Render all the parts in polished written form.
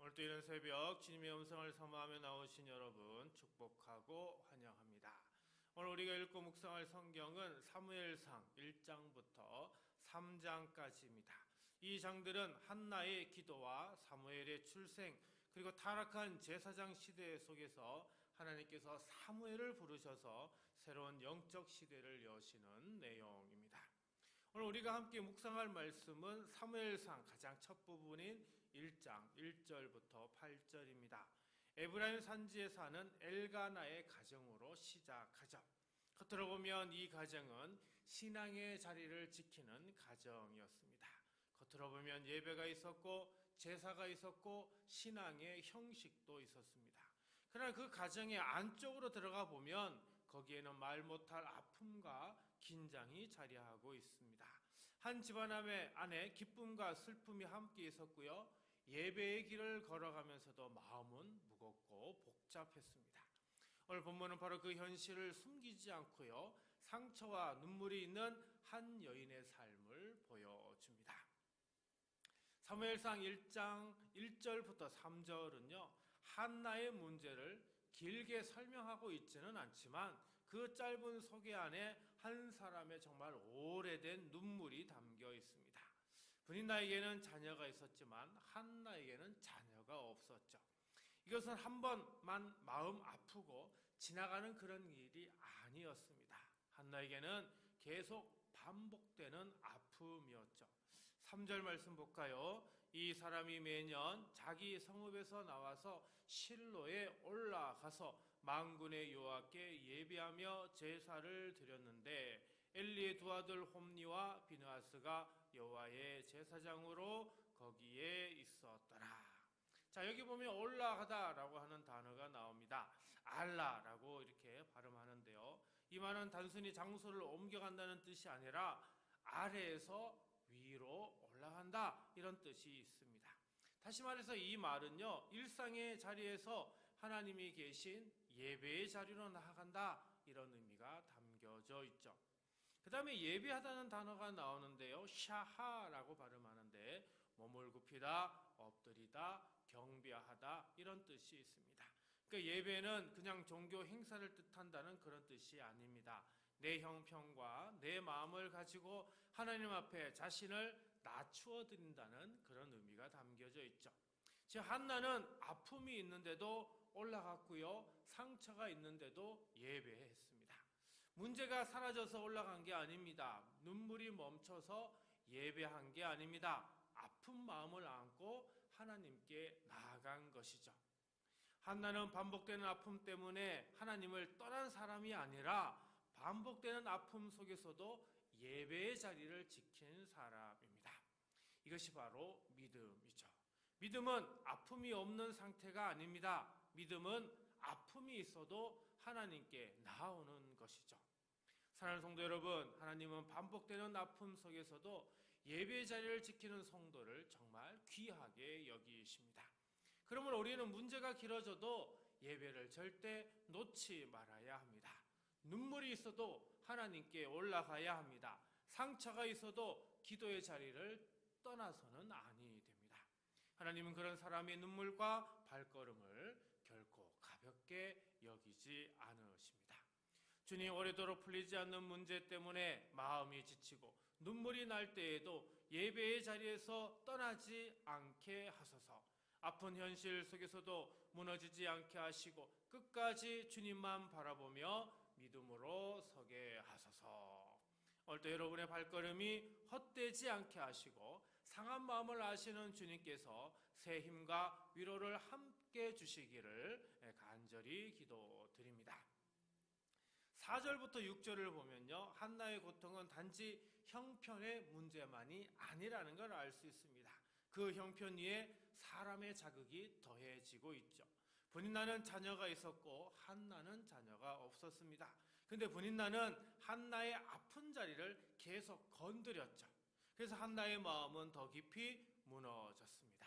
오늘도 이런 새벽 주님의 음성을 사모하며 나오신 여러분 축복하고 환영합니다. 오늘 우리가 읽고 묵상할 성경은 사무엘상 1장부터 3장까지입니다. 이 장들은 한나의 기도와 사무엘의 출생 그리고 타락한 제사장 시대 속에서 하나님께서 사무엘을 부르셔서 새로운 영적 시대를 여시는 내용입니다. 오늘 우리가 함께 묵상할 말씀은 사무엘상 가장 첫 부분인 1장 1절부터 8절입니다. 에브라임 산지에 사는 엘가나의 가정으로 시작하죠. 겉으로 보면 이 가정은 신앙의 자리를 지키는 가정이었습니다. 겉으로 보면 예배가 있었고 제사가 있었고 신앙의 형식도 있었습니다. 그러나 그 가정의 안쪽으로 들어가 보면 거기에는 말 못할 아픔과 긴장이 자리하고 있습니다. 한 집안 안에 기쁨과 슬픔이 함께 있었고요. 예배의 길을 걸어가면서도 마음은 무겁고 복잡했습니다. 오늘 본문은 바로 그 현실을 숨기지 않고요. 상처와 눈물이 있는 한 여인의 삶을 보여줍니다. 사무엘상 1장 1절부터 3절은요. 한나의 문제를 길게 설명하고 있지는 않지만 그 짧은 소개 안에 한 사람의 정말 오래된 눈물이 담겨 있습니다. 브린나에게는 자녀가 있었지만 한나에게는 자녀가 없었죠. 이것은 한 번만 마음 아프고 지나가는 그런 일이 아니었습니다. 한나에게는 계속 반복되는 아픔이었죠. 3절 말씀 볼까요? 이 사람이 매년 자기 성읍에서 나와서 실로에 올라가서 만군의 여호와께 예배하며 제사를 드렸는데 엘리의 두 아들 홈니와 비느하스가 여호와의 제사장으로 거기에 있었더라. 자, 여기 보면 올라가다라고 하는 단어가 나옵니다. 알라라고 이렇게 발음하는데요. 이 말은 단순히 장소를 옮겨간다는 뜻이 아니라 아래에서 위로 올라간다 이런 뜻이 있습니다. 다시 말해서 이 말은요, 일상의 자리에서 하나님이 계신 예배의 자리로 나아간다 이런 의미가 담겨져 있죠. 그 다음에 예배하다는 단어가 나오는데요, 샤하라고 발음하는데 몸을 굽히다, 엎드리다, 경배하다 이런 뜻이 있습니다. 그러니까 예배는 그냥 종교 행사를 뜻한다는 그런 뜻이 아닙니다. 내 형편과 내 마음을 가지고 하나님 앞에 자신을 낮추어 드린다는 그런 의미가 담겨져 있죠. 즉 한나는 아픔이 있는데도 올라갔고요, 상처가 있는데도 예배했습니다. 문제가 사라져서 올라간 게 아닙니다. 눈물이 멈춰서 예배한 게 아닙니다. 아픈 마음을 안고 하나님께 나아간 것이죠. 한나는 반복되는 아픔 때문에 하나님을 떠난 사람이 아니라 반복되는 아픔 속에서도 예배의 자리를 지킨 사람입니다. 이것이 바로 믿음이죠. 믿음은 아픔이 없는 상태가 아닙니다. 믿음은 아픔이 있어도 하나님께 나아오는 것이죠. 사랑하는 성도 여러분, 하나님은 반복되는 아픔 속에서도 예배의 자리를 지키는 성도를 정말 귀하게 여기십니다. 그러므로 우리는 문제가 길어져도 예배를 절대 놓지 말아야 합니다. 눈물이 있어도 하나님께 올라가야 합니다. 상처가 있어도 기도의 자리를 떠나서는 아니 됩니다. 하나님은 그런 사람의 눈물과 발걸음을 결코 가볍게 여기지 않으십니다. 주님, 오래도록 풀리지 않는 문제 때문에 마음이 지치고 눈물이 날 때에도 예배의 자리에서 떠나지 않게 하소서. 아픈 현실 속에서도 무너지지 않게 하시고 끝까지 주님만 바라보며 믿음으로 서게 하소서. 오늘도 여러분의 발걸음이 헛되지 않게 하시고 상한 마음을 아시는 주님께서 새 힘과 위로를 함께 주시기를 간절히 기도드립니다. 4절부터 6절을 보면요, 한나의 고통은 단지 형편의 문제만이 아니라는 걸 알 수 있습니다. 그 형편 위에 사람의 자극이 더해지고 있죠. 브린나는 자녀가 있었고 한나는 자녀가 없었습니다. 근데 브린나는 한나의 아픈 자리를 계속 건드렸죠. 그래서 한나의 마음은 더 깊이 무너졌습니다.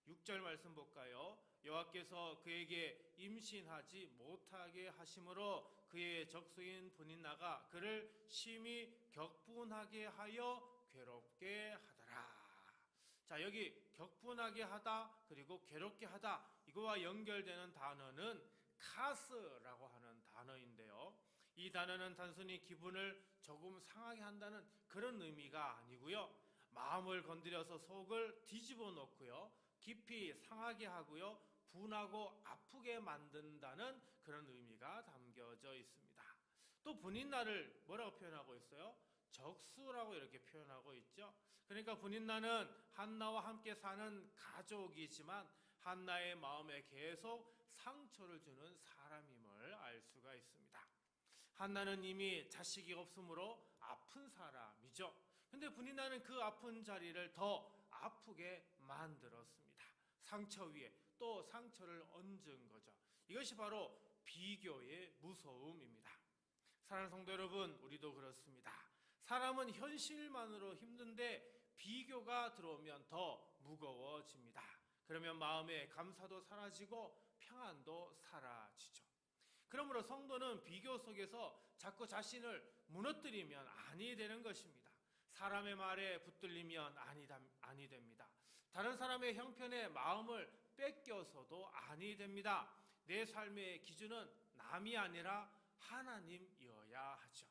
6절 말씀 볼까요? 여호와께서 그에게 임신하지 못하게 하심으로 그의 적수인 브린나가 그를 심히 격분하게 하여 괴롭게 하더라. 자, 여기 격분하게 하다 그리고 괴롭게 하다 이거와 연결되는 단어는 카스라고 하는 단어인데요. 이 단어는 단순히 기분을 조금 상하게 한다는 그런 의미가 아니고요. 마음을 건드려서 속을 뒤집어 놓고요. 깊이 상하게 하고요. 분하고 아프게 만든다는 그런 의미가 담겨져 있습니다. 또 분인나를 뭐라고 표현하고 있어요? 적수라고 이렇게 표현하고 있죠. 그러니까 분인나는 한나와 함께 사는 가족이지만 한나의 마음에 계속 상처를 주는 사람임을 알 수가 있습니다. 한나는 이미 자식이 없으므로 아픈 사람이죠. 근데 분인나는 그 아픈 자리를 더 아프게 만들었습니다. 상처 위에 또 상처를 얹은 거죠. 이것이 바로 비교의 무서움입니다. 사랑하는 성도 여러분, 우리도 그렇습니다. 사람은 현실만으로 힘든데 비교가 들어오면 더 무거워집니다. 그러면 마음의 감사도 사라지고 평안도 사라지죠. 그러므로 성도는 비교 속에서 자꾸 자신을 무너뜨리면 아니 되는 것입니다. 사람의 말에 붙들리면 아니 됩니다. 다른 사람의 형편에 마음을 뺏겨서도 아니 됩니다. 내 삶의 기준은 남이 아니라 하나님이어야 하죠.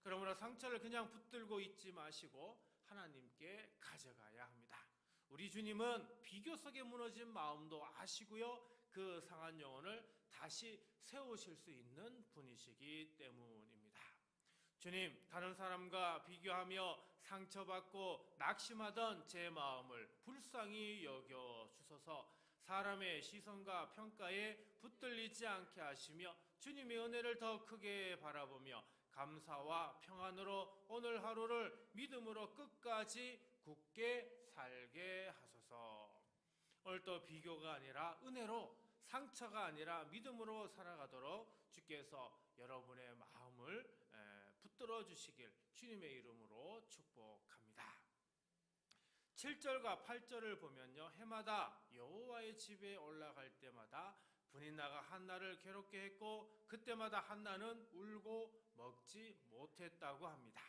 그러므로 상처를 그냥 붙들고 있지 마시고 하나님께 가져가야 합니다. 우리 주님은 비교 속에 무너진 마음도 아시고요. 그 상한 영혼을 다시 세우실 수 있는 분이시기 때문입니다. 주님, 다른 사람과 비교하며 상처받고 낙심하던 제 마음을 불쌍히 여겨주소서. 사람의 시선과 평가에 붙들리지 않게 하시며 주님의 은혜를 더 크게 바라보며 감사와 평안으로 오늘 하루를 믿음으로 끝까지 굳게 살게 하소서. 오늘 또 비교가 아니라 은혜로, 상처가 아니라 믿음으로 살아가도록 주께서 여러분의 마음을 붙들어 주시길 주님의 이름으로 축복합니다. 7절과 8절을 보면요, 해마다 여호와의 집에 올라갈 때마다 분인나가 한나를 괴롭게 했고 그때마다 한나는 울고 먹지 못했다고 합니다.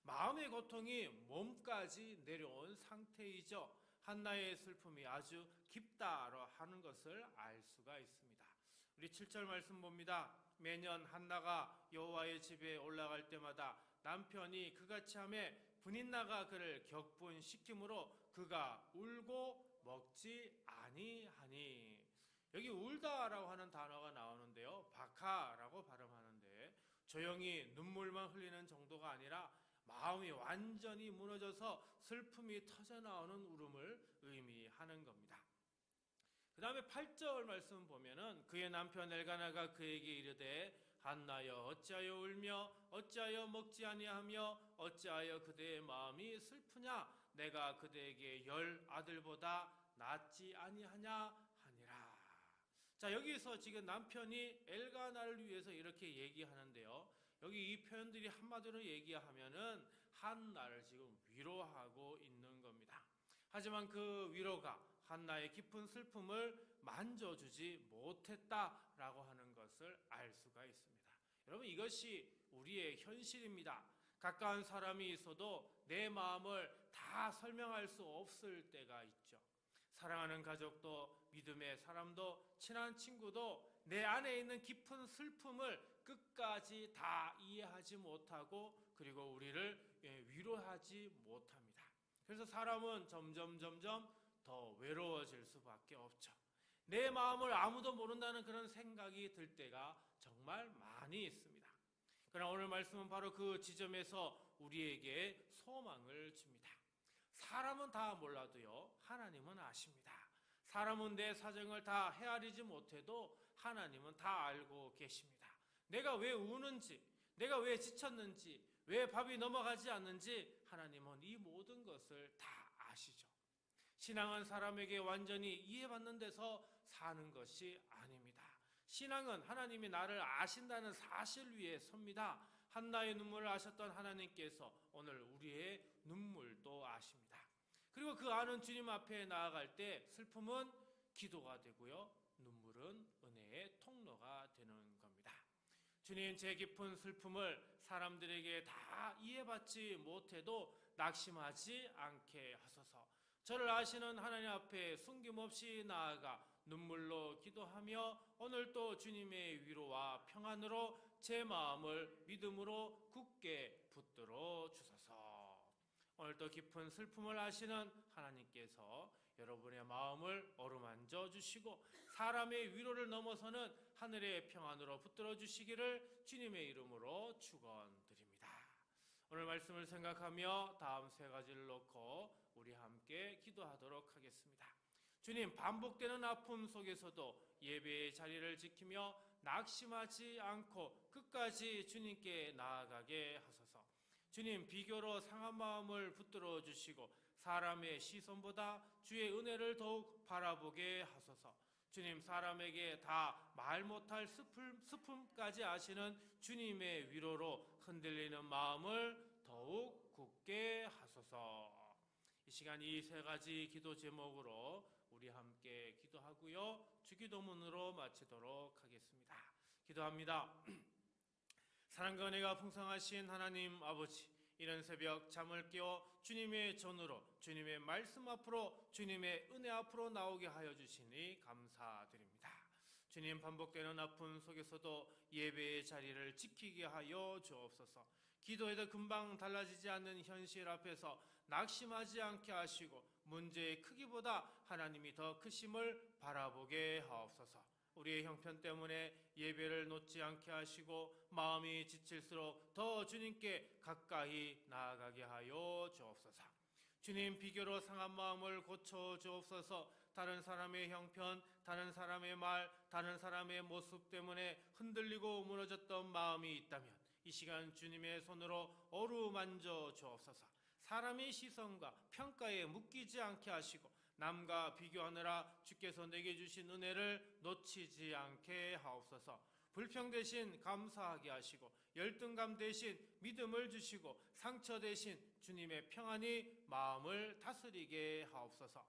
마음의 고통이 몸까지 내려온 상태이죠. 한나의 슬픔이 아주 깊다로 하는 것을 알 수가 있습니다. 우리 7절 말씀 봅니다. 매년 한나가 여호와의 집에 올라갈 때마다 남편이 그같이 하매 분인나가 그를 격분시키므로 그가 울고 먹지 아니하니. 여기 울다라고 하는 단어가 나오는데요, 바카라고 발음하는데 조용히 눈물만 흘리는 정도가 아니라 마음이 완전히 무너져서 슬픔이 터져나오는 울음을 의미하는 겁니다. 그 다음에 8절 말씀 보면은 그의 남편 엘가나가 그에게 이르되 한나여 어찌하여 울며 어찌하여 먹지 아니하며 어찌하여 그대의 마음이 슬프냐, 내가 그대에게 10 아들보다 낫지 아니하냐 하니라. 자, 여기서 지금 남편이 엘가나를 위해서 이렇게 얘기하는데요, 여기 이 표현들이 한마디로 얘기하면은 한나를 지금 위로하고 있는 겁니다. 하지만 그 위로가 한나의 깊은 슬픔을 만져주지 못했다라고 하는 것을 알 수가 있습니다. 여러분, 이것이 우리의 현실입니다. 가까운 사람이 있어도 내 마음을 다 설명할 수 없을 때가 있죠. 사랑하는 가족도 믿음의 사람도 친한 친구도 내 안에 있는 깊은 슬픔을 끝까지 다 이해하지 못하고 그리고 우리를 위로하지 못합니다. 그래서 사람은 점점 더 외로워질 수밖에 없죠. 내 마음을 아무도 모른다는 그런 생각이 들 때가 정말 많이 있습니다. 그러나 오늘 말씀은 바로 그 지점에서 우리에게 소망을 줍니다. 사람은 다 몰라도요, 하나님은 아십니다. 사람은 내 사정을 다 헤아리지 못해도 하나님은 다 알고 계십니다. 내가 왜 우는지, 내가 왜 지쳤는지, 왜 밥이 넘어가지 않는지 하나님은 이 모든 것을 다 아시죠. 신앙은 사람에게 완전히 이해받는 데서 사는 것이 아닙니다. 신앙은 하나님이 나를 아신다는 사실 위에 섭니다. 한나의 눈물을 아셨던 하나님께서 오늘 우리의 눈물도 아십니다. 그리고 그 아는 주님 앞에 나아갈 때 슬픔은 기도가 되고요, 눈물은 은혜의 통로가 되는 겁니다. 주님, 제 깊은 슬픔을 사람들에게 다 이해받지 못해도 낙심하지 않게 하소서. 저를 아시는 하나님 앞에 숨김없이 나아가 눈물로 기도하며 오늘 또 주님의 위로와 평안으로 제 마음을 믿음으로 굳게 붙들어 주소서. 오늘 또 깊은 슬픔을 아시는 하나님께서 여러분의 마음을 어루만져 주시고 사람의 위로를 넘어서는 하늘의 평안으로 붙들어 주시기를 주님의 이름으로 축원드립니다. 오늘 말씀을 생각하며 다음 세 가지를 놓고 우리 함께 기도하도록 하겠습니다. 주님, 반복되는 아픔 속에서도 예배의 자리를 지키며 낙심하지 않고 끝까지 주님께 나아가게 하소서. 주님, 비교로 상한 마음을 붙들어 주시고 사람의 시선보다 주의 은혜를 더욱 바라보게 하소서. 주님, 사람에게 다 말 못할 슬픔까지 아시는 주님의 위로로 흔들리는 마음을 더욱 굳게 하소서. 이 시간 이 세 가지 기도 제목으로 우리 함께 기도하고요. 주기도문으로 마치도록 하겠습니다. 기도합니다. 사랑과 은혜가 풍성하신 하나님 아버지, 이런 새벽 잠을 깨워 주님의 전으로 주님의 말씀 앞으로 주님의 은혜 앞으로 나오게 하여 주시니 감사드립니다. 주님, 반복되는 아픔 속에서도 예배의 자리를 지키게 하여 주옵소서. 기도해도 금방 달라지지 않는 현실 앞에서 낙심하지 않게 하시고 문제의 크기보다 하나님이 더 크심을 바라보게 하옵소서. 우리의 형편 때문에 예배를 놓지 않게 하시고 마음이 지칠수록 더 주님께 가까이 나아가게 하여 주옵소서. 주님, 비교로 상한 마음을 고쳐 주옵소서. 다른 사람의 형편, 다른 사람의 말, 다른 사람의 모습 때문에 흔들리고 무너졌던 마음이 있다면 이 시간 주님의 손으로 어루만져 주옵소서. 사람의 시선과 평가에 묶이지 않게 하시고 남과 비교하느라 주께서 내게 주신 은혜를 놓치지 않게 하옵소서. 불평 대신 감사하게 하시고 열등감 대신 믿음을 주시고 상처 대신 주님의 평안이 마음을 다스리게 하옵소서.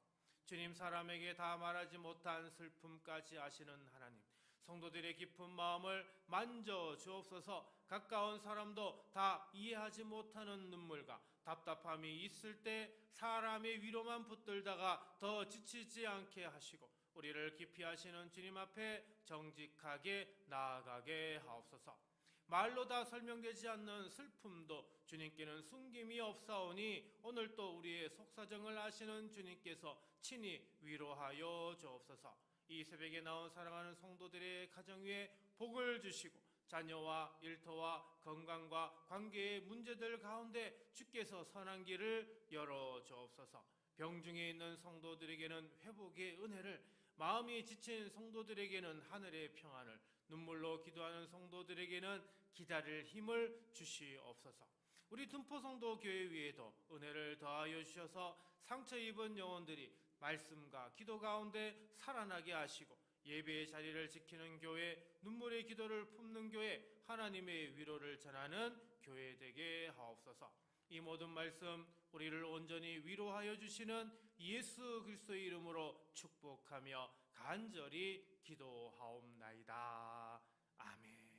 주님, 사람에게 다 말하지 못한 슬픔까지 아시는 하나님, 성도들의 깊은 마음을 만져 주옵소서. 가까운 사람도 다 이해하지 못하는 눈물과 답답함이 있을 때 사람의 위로만 붙들다가 더 지치지 않게 하시고 우리를 깊이 하시는 주님 앞에 정직하게 나아가게 하옵소서. 말로 다 설명되지 않는 슬픔도 주님께는 숨김이 없사오니 오늘 또 우리의 속사정을 아시는 주님께서 친히 위로하여 주옵소서. 이 새벽에 나온 사랑하는 성도들의 가정 위에 복을 주시고 자녀와 일터와 건강과 관계의 문제들 가운데 주께서 선한 길을 열어 주옵소서. 병중에 있는 성도들에게는 회복의 은혜를, 마음이 지친 성도들에게는 하늘의 평안을, 눈물로 기도하는 성도들에게는 기다릴 힘을 주시옵소서. 우리 둔포성도 교회 위에도 은혜를 더하여 주셔서 상처 입은 영혼들이 말씀과 기도 가운데 살아나게 하시고 예배의 자리를 지키는 교회, 눈물의 기도를 품는 교회, 하나님의 위로를 전하는 교회 되게 하옵소서. 이 모든 말씀 우리를 온전히 위로하여 주시는 예수 그리스도의 이름으로 축복하며 간절히 기도하옵나이다. 아멘.